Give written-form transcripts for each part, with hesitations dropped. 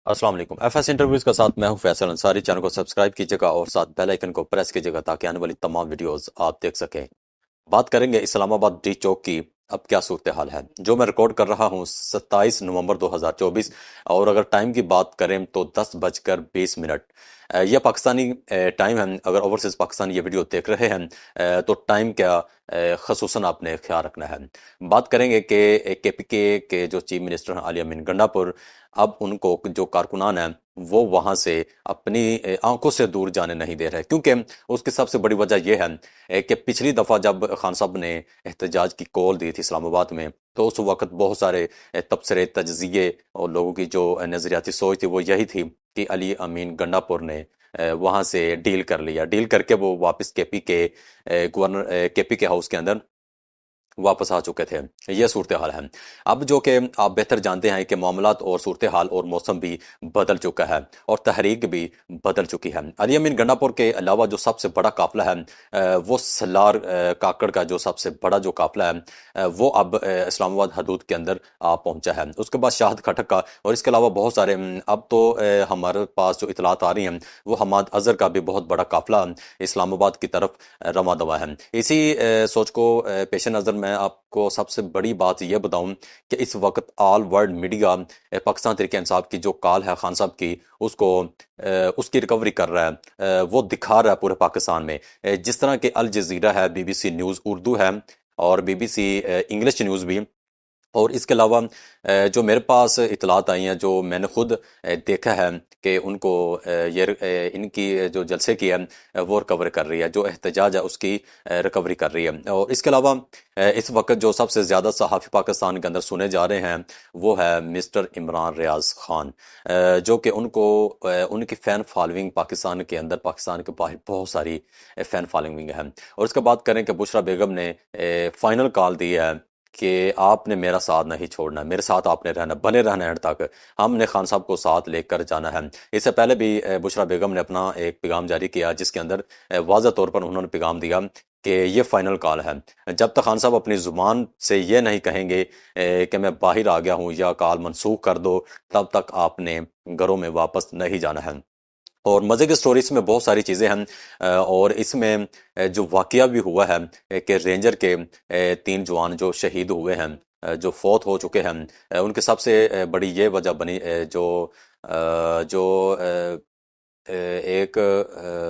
अस्सलाम वालेकुम। FS interviews के साथ मैं हूं फैसल अंसारी। चैनल को सब्सक्राइब कीजिएगा और साथ बेल आइकन को प्रेस कीजिएगा ताकि आने वाली तमाम वीडियोस आप देख सकें। बात करेंगे इस्लामाबाद डी चौक की। अब क्या सूरत हाल है जो मैं रिकॉर्ड कर रहा हूँ 27 नवंबर 2024। और अगर टाइम की बात करें तो 10:20। यह पाकिस्तानी टाइम है। अगर ओवरसीज पाकिस्तान ये वीडियो देख रहे हैं तो टाइम का खसूसन आपने ख्याल रखना है। बात करेंगे कि केपीके के जो चीफ मिनिस्टर हैं आलिया मीन गंडापुर, अब उनको जो कारकुनान हैं वो वहां से अपनी आंखों से दूर जाने नहीं दे रहे, क्योंकि उसकी सबसे बड़ी वजह यह है कि पिछली दफा जब खान साहब ने एहतजाज की कॉल दी थी इस्लामाबाद में, तो उस वक्त बहुत सारे तबसरे तजिए और लोगों की जो नजरियाती सोच थी वो यही थी कि अली अमीन गंडापुर ने वहां से डील कर लिया। डील करके वो वापस केपी के गवर्नर केपी के हाउस के अंदर वापस आ चुके थे। यह सूरत हाल है। अब जो कि आप बेहतर जानते हैं कि मामलात और सूरत हाल और मौसम भी बदल चुका है और तहरीक भी बदल चुकी है। अली अमीन गंडापुर के अलावा जो सबसे बड़ा काफिला है वो सलार काकड़ का जो सबसे बड़ा जो काफिला है वो अब इस्लामाबाद हदूद के अंदर आ पहुंचा है। उसके बाद शाहद खटक का और इसके अलावा बहुत सारे अब तो हमारे पास जो इतलात आ रही हैं वो हमाद अजहर का भी बहुत बड़ा काफिला इस्लामाबाद की तरफ रवा दवा है। इसी सोच को पेश नज़र मैं आपको सबसे बड़ी बात यह बताऊं कि इस वक्त all world media Pakistan Tehreek Insaf की जो कॉल है खान साहब की उसको उसकी रिकवरी कर रहा है, वो दिखा रहा है पूरे पाकिस्तान में। जिस तरह के अल जजीरा है, बीबीसी न्यूज़ उर्दू है और बीबीसी इंग्लिश न्यूज़ भी। और इसके अलावा जो मेरे पास इतलात आई हैं, जो मैंने खुद देखा है कि उनको इनकी जो जलसे की है वो रिकवर कर रही है, जो एहतजाज है उसकी रिकवरी कर रही है। और इसके अलावा इस वक्त जो सबसे ज़्यादा सहाफ़ी पाकिस्तान के अंदर सुने जा रहे हैं वो है मिस्टर इमरान रियाज खान, जो कि उनको उनकी फ़ैन फॉलोइंग पाकिस्तान के अंदर, पाकिस्तान के बाहर बहुत सारी फ़ैन फॉलोइंग है। और इसके बात करें कि बुशरा बेगम ने फाइनल कॉल दी है कि आपने मेरा साथ नहीं छोड़ना, मेरे साथ आपने रहना, बने रहना एंड तक। हमने खान साहब को साथ लेकर जाना है। इससे पहले भी बुशरा बेगम ने अपना एक पैगाम जारी किया जिसके अंदर वाज़ह तौर पर उन्होंने पैगाम दिया कि ये फाइनल कॉल है। जब तक खान साहब अपनी जुबान से ये नहीं कहेंगे कि मैं बाहर आ गया हूँ या कॉल मनसूख कर दो, तब तक आपने घरों में वापस नहीं जाना है। और मज़े की स्टोरी इसमें बहुत सारी चीज़ें हैं। और इसमें जो वाकया भी हुआ है कि रेंजर के 3 जवान जो शहीद हुए हैं, जो फौत हो चुके हैं, उनकी सबसे बड़ी ये वजह बनी जो एक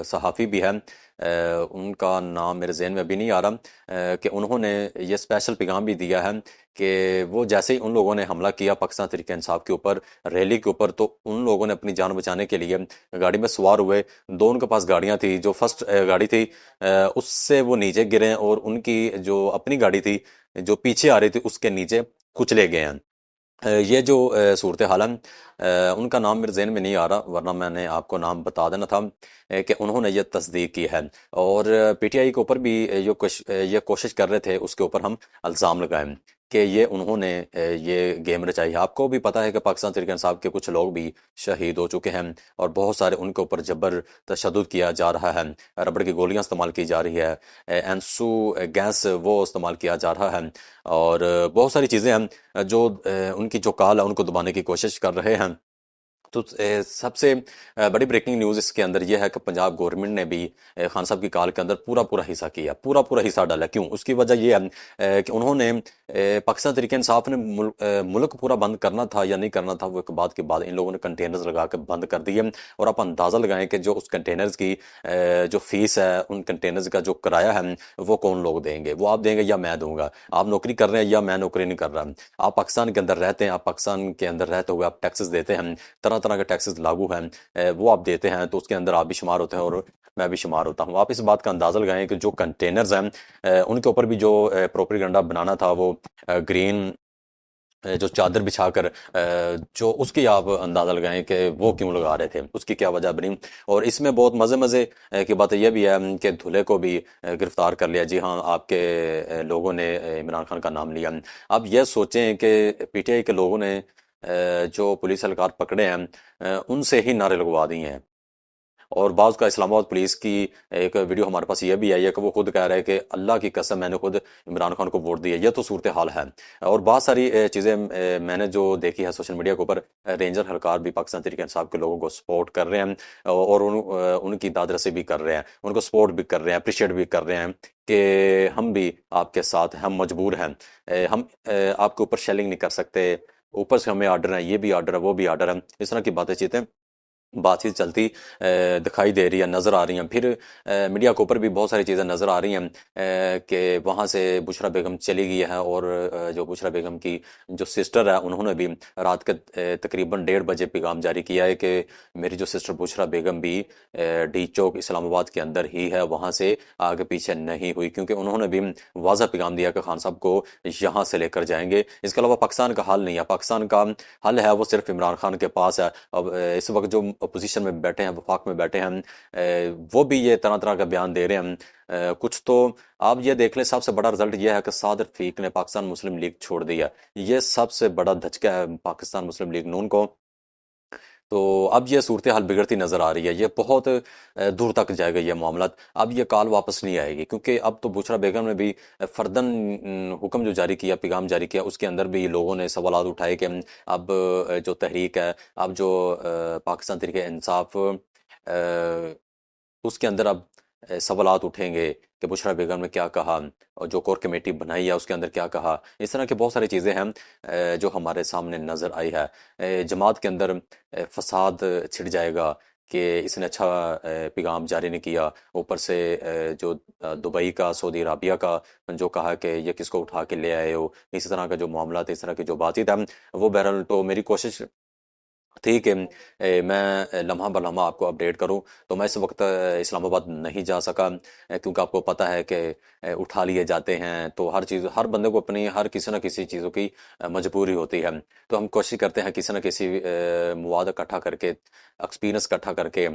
सहाफ़ी भी है, उनका नाम मेरे ज़हन में अभी नहीं आ रहा, कि उन्होंने ये स्पेशल पैगाम भी दिया है कि वो जैसे ही उन लोगों ने हमला किया पाकिस्तान तहरीक इंसाफ के ऊपर, रैली के ऊपर, तो उन लोगों ने अपनी जान बचाने के लिए गाड़ी में सवार हुए। दो उनके पास गाड़ियां थी। जो फर्स्ट गाड़ी थी उससे वो नीचे गिरे और उनकी जो अपनी गाड़ी थी जो पीछे आ रही थी उसके नीचे कुचले गए हैं। ये जो सूरत हाल है, उनका नाम मेरे ज़हन में नहीं आ रहा, वरना मैंने आपको नाम बता देना था। कि उन्होंने ये तस्दीक की है। और पीटीआई के ऊपर भी ये कोशिश कर रहे थे उसके ऊपर हम इल्ज़ाम लगाएं कि ये उन्होंने ये गेम रचाई है। आपको भी पता है कि पाकिस्तान तहरीक इंसाफ के कुछ लोग भी शहीद हो चुके हैं और बहुत सारे उनके ऊपर जबर तशद्दुद किया जा रहा है। रबड़ की गोलियां इस्तेमाल की जा रही है, एंसू गैस वो इस्तेमाल किया जा रहा है। और बहुत सारी चीज़ें हैं जो उनकी जो काल है उनको दबाने की कोशिश कर रहे हैं। तो सबसे बड़ी ब्रेकिंग न्यूज़ इसके अंदर यह है कि पंजाब गवर्नमेंट ने भी खान साहब की काल के अंदर पूरा पूरा हिस्सा किया, पूरा पूरा हिस्सा डाला। क्यों? उसकी वजह यह है कि उन्होंने पाकिस्तान तहरीक इंसाफ ने मुल्क पूरा बंद करना था या नहीं करना था, वो एक बात के बाद इन लोगों ने कंटेनर्स लगा के बंद कर दिए। और आप अंदाज़ा लगाएं कि जो उस कंटेनर्स की जो फीस है, उन कंटेनर्स का जो किराया है वो कौन लोग देंगे? वो आप देंगे या मैं दूंगा? आप नौकरी कर रहे हैं या मैं नौकरी नहीं कर रहा? आप पाकिस्तान के अंदर रहते हैं, आप पाकिस्तान के अंदर रहते हुए आप टैक्सेस देते हैं, तरह तरह के टैक्सेस लागू हैं, वो आप देते हैं, तो उसके अंदर आप भी शुमार होते हैं और मैं भी शुमार होता हूँ। आप इस बात का अंदाजा लगाएं कि जो कंटेनर्स हैं उनके ऊपर भी जो प्रोपेगेंडा बनाना था वो ग्रीन जो चादर बिछाकर जो उसकी आप अंदाजा लगाएं कि वो क्यों लगा रहे थे, उसकी क्या वजह बनी। और इसमें बहुत मज़े मज़े की बात यह भी है कि धुले को भी गिरफ्तार कर लिया। जी हाँ, आपके लोगों ने इमरान खान का नाम लिया। अब यह सोचें कि पीटीआई के लोगों ने जो पुलिस एहलकार पकड़े हैं उनसे ही नारे लगवा दिए हैं। और बाज़ का इस्लामाबाद पुलिस की एक वीडियो हमारे पास ये भी आई है कि वो खुद कह रहे हैं कि अल्लाह की कसम मैंने खुद इमरान खान को वोट दिया। ये तो सूरत हाल है। और बहुत सारी चीज़ें मैंने जो देखी है सोशल मीडिया के ऊपर, रेंजर हलकार भी पाकिस्तान तहरीक इंसाफ के लोगों को सपोर्ट कर रहे हैं और उनकी दादरसी भी कर रहे हैं, उनको सपोर्ट भी कर रहे हैं, अप्रिशिएट भी कर रहे हैं कि हम भी आपके साथ हैं, हम मजबूर हैं, हम आपके ऊपर शेलिंग नहीं कर सकते, ऊपर से हमें आर्डर है, ये भी आर्डर है, वो भी आर्डर है। इस तरह की बातें चीतें बातचीत चलती दिखाई दे रही है, नज़र आ रही हैं। फिर मीडिया के ऊपर भी बहुत सारी चीज़ें नज़र आ रही हैं कि वहाँ से बुशरा बेगम चली गई है और जो बुशरा बेगम की जो सिस्टर है उन्होंने भी रात के तकरीबन 1:30 बजे पैगाम जारी किया है कि मेरी जो सिस्टर बुशरा बेगम भी डी चौक इस्लामाबाद के अंदर ही है, वहाँ से आगे पीछे नहीं हुई, क्योंकि उन्होंने भी वाज़ा पैगाम दिया कि खान साहब को यहाँ से लेकर जाएंगे। इसके अलावा पाकिस्तान का हल नहीं है, पाकिस्तान का हल है वो सिर्फ इमरान खान के पास है। अब इस वक्त जो अपोजिशन में बैठे हैं, वफाक में बैठे हैं, वो भी ये तरह तरह का बयान दे रहे हैं। कुछ तो आप ये देख लें, सबसे बड़ा रिजल्ट ये है कि साद रफीक ने पाकिस्तान मुस्लिम लीग छोड़ दिया। ये सबसे बड़ा धचका है पाकिस्तान मुस्लिम लीग नून को। तो अब ये सूरत हाल बिगड़ती नजर आ रही है, ये बहुत दूर तक जाएगा ये मामला। अब ये कॉल वापस नहीं आएगी, क्योंकि अब तो बुशरा बेगम ने भी फर्दन हुक्म जो जारी किया, पैगाम जारी किया, उसके अंदर भी लोगों ने सवाल उठाए कि अब जो तहरीक है, अब जो पाकिस्तान तहरीक इंसाफ, उसके अंदर अब सवालात उठेंगे कि बुशरा बेगम ने क्या कहा और जो कोर कमेटी बनाई है उसके अंदर क्या कहा। इस तरह की बहुत सारी चीज़ें हैं जो हमारे सामने नज़र आई है। जमात के अंदर फसाद छिड़ जाएगा कि इसने अच्छा पैगाम जारी नहीं किया, ऊपर से जो दुबई का, सऊदी अराबिया का जो कहा कि ये किसको उठा के ले आए हो, इस तरह का जो मामला थे, इस तरह की जो बातचीत है, वो बहरहाल तो मेरी कोशिश ठीक है मैं लम्हा बलम्हा आपको अपडेट करूं। तो मैं इस वक्त इस्लामाबाद नहीं जा सका क्योंकि आपको पता है कि उठा लिए जाते हैं, तो हर चीज़, हर बंदे को अपनी हर किसी न किसी चीज़ों की मजबूरी होती है। तो हम कोशिश करते हैं किसी न किसी मवाद इकट्ठा करके, एक्सपीरियंस इकट्ठा करके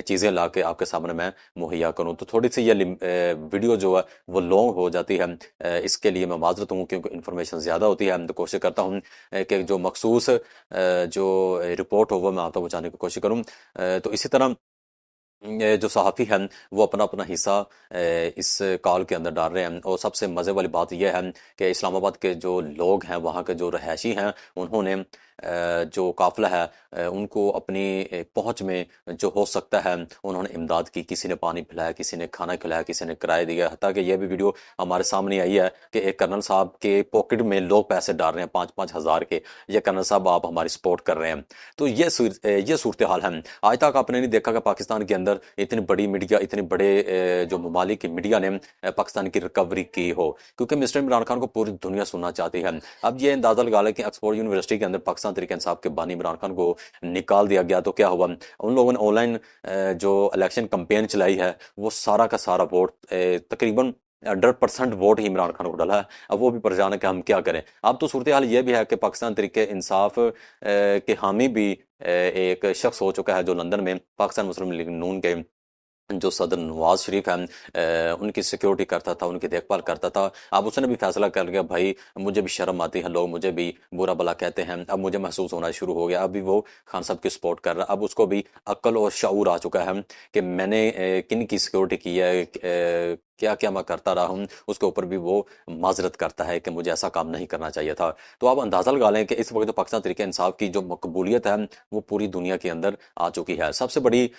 चीज़ें ला के आपके सामने मैं मुहैया करूँ। तो थोड़ी सी ये वीडियो जो है वो लॉन्ग हो जाती है, इसके लिए मैं माजरत हूँ क्योंकि इन्फॉर्मेशन ज़्यादा होती है। तो कोशिश करता हूँ कि जो मखसूस जो रिपोर्ट हो वो मैं आप तक पहुँचाने की कोशिश करूँ। तो इसी तरह ये जो सहाफ़ी हैं वो अपना अपना हिस्सा इस कॉल के अंदर डाल रहे हैं। और सबसे मज़े वाली बात यह है कि इस्लामाबाद के जो लोग हैं, वहाँ के जो रहायशी हैं, उन्होंने जो काफ़िला है उनको अपनी पहुँच में जो हो सकता है उन्होंने इमदाद की। किसी ने पानी पिलाया, किसी ने खाना खिलाया, किसी ने किराया दिया। हत्ता कि यह भी वीडियो हमारे सामने आई है कि एक कर्नल साहब के पॉकेट में लोग पैसे डाल रहे हैं 5-5 हज़ार के। ये कर्नल साहब आप हमारी सपोर्ट कर रहे हैं। तो ये सूरत हाल है। आज तक आपने नहीं देखा कि पाकिस्तान के अंदर इतनी बड़ी मीडिया, इतने बड़े जो ममालिक की मीडिया ने पाकिस्तान की रिकवरी की हो, क्योंकि मिस्टर इमरान खान को पूरी दुनिया सुनना चाहती है। अब ये अंदाजा लगा लें कि ऑक्सफोर्ड यूनिवर्सिटी के अंदर पाकिस्तान तहरीक इंसाफ के बानी इमरान खान को निकाल दिया गया तो क्या हुआ। उन लोगों ने ऑनलाइन जो इलेक्शन कंपेन चलाई है वो सारा का सारा वोट तकरीबन 100% वोट ही इमरान खान को डाला है। अब वो भी परेशान है कि हम क्या करें। अब तो सूरत हाल ये भी है कि पाकिस्तान तरीके इंसाफ के हामी भी एक शख्स हो चुका है जो लंदन में पाकिस्तान मुस्लिम लीग नून के जो सदर नवाज शरीफ हैं उनकी सिक्योरिटी करता था, उनकी देखभाल करता था। अब उसने भी फैसला कर लिया, भाई मुझे भी शर्म आती है, लोग मुझे भी बुरा भला कहते हैं। अब मुझे महसूस होना शुरू हो गया, अभी वो खान साहब की सपोर्ट कर रहा है। अब उसको भी अक्ल और शऊर आ चुका है कि मैंने किन की सिक्योरिटी की है, क्या क्या मैं करता रहा हूँ। उसके ऊपर भी वो माजरत करता है कि मुझे ऐसा काम नहीं करना चाहिए था। तो आप अंदाज़ा लगा लें कि इस वक्त जो पाकिस्तान तरीके इंसाफ की जो मकबूलियत है वो पूरी दुनिया के अंदर आ चुकी है। सबसे बड़ी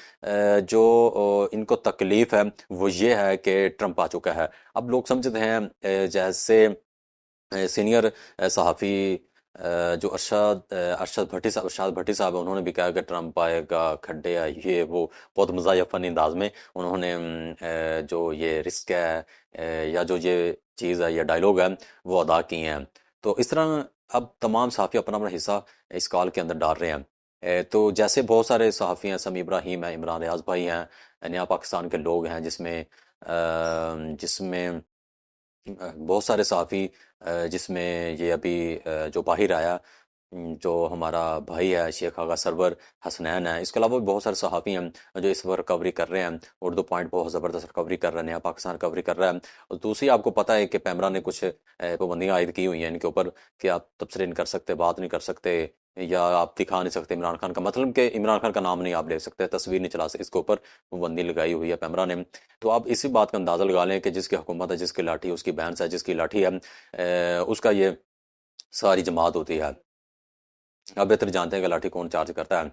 जो इनको तकलीफ है वो ये है कि ट्रंप आ चुका है। अब लोग समझते हैं जैसे सीनियर सहाफ़ी जो अरशद भट्टी साहब है, उन्होंने भी कहा कि ट्रंप आएगा, खड्डे है, ये वो बहुत मज़ाहिया फ़नी अंदाज में उन्होंने जो ये रिस्क है या जो ये चीज़ है, ये डायलॉग है, वो अदा किए हैं। तो इस तरह अब तमाम सहाफ़ी अपना अपना हिस्सा इस कॉल के अंदर डाल रहे हैं। तो जैसे बहुत सारे सहाफ़ी हैं, समी इब्राहिम हैं, इमरान रियाज भाई हैं, नया पाकिस्तान के लोग हैं, जिसमें बहुत सारे सहाफ़ी जिसमें ये अभी जो बाहिर आया जो हमारा भाई है शेख आगा सरवर हसनैन है, इसके अलावा भी बहुत सारे सहाफ़ी हैं जो इस पर रिकवरी कर रहे हैं। उर्दू पॉइंट बहुत ज़बरदस्त रिकवरी कर रहे हैं, पाकिस्तान रिकवरी कर रहा है। और दूसरी आपको पता है कि पैमरा ने कुछ पाबंदियाँ आयद की हुई हैं इनके ऊपर कि आप तबसरे नहीं कर सकते, बात नहीं कर सकते, या आप दिखा नहीं सकते इमरान खान का, मतलब कि इमरान खान का नाम नहीं आप ले सकते, तस्वीर नहीं चला सकते, इसके ऊपर पाबंदी लगाई हुई है पैमरा ने। तो आप इसी बात का अंदाज़ा लगा लें कि जिसकी हुकूमत है, जिसकी लाठी उसकी भैंस है, जिसकी लाठी है उसका ये सारी जमात होती है। आप बेहतर जानते हैं कि लाठी कौन चार्ज करता है,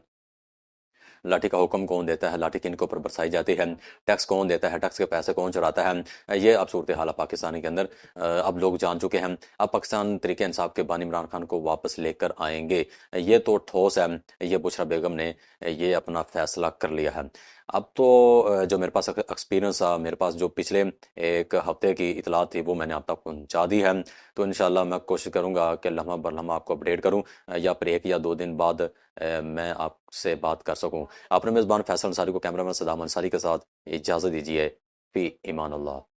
लाठी का हुक्म कौन देता है, लाठी किन के ऊपर बरसाई जाती है, टैक्स कौन देता है, टैक्स के पैसे कौन चुराता है। ये अब सूरत हाल है पाकिस्तान के अंदर। अब लोग जान चुके हैं। अब पाकिस्तान तरीके इंसाफ के बानी इमरान खान को वापस लेकर आएंगे, ये तो ठोस है। ये बुशरा बेगम ने ये अपना फैसला कर लिया है। अब तो जो मेरे पास एक्सपीरियंस था, मेरे पास जो पिछले एक हफ्ते की इतलात थी वो मैंने आप तक पहुँचा दी है। तो इंशाल्लाह मैं कोशिश करूँगा कि लम्हा बर लम्हा आपको अपडेट करूँ, या फिर 1 या 2 दिन बाद मैं आपसे बात कर सकूँ। अपने मेज़बान फैसल अंसारी को कैमरामैन सदाम अंसारी के साथ इजाज़त दीजिए। फ़ी ईमान अल्लाह।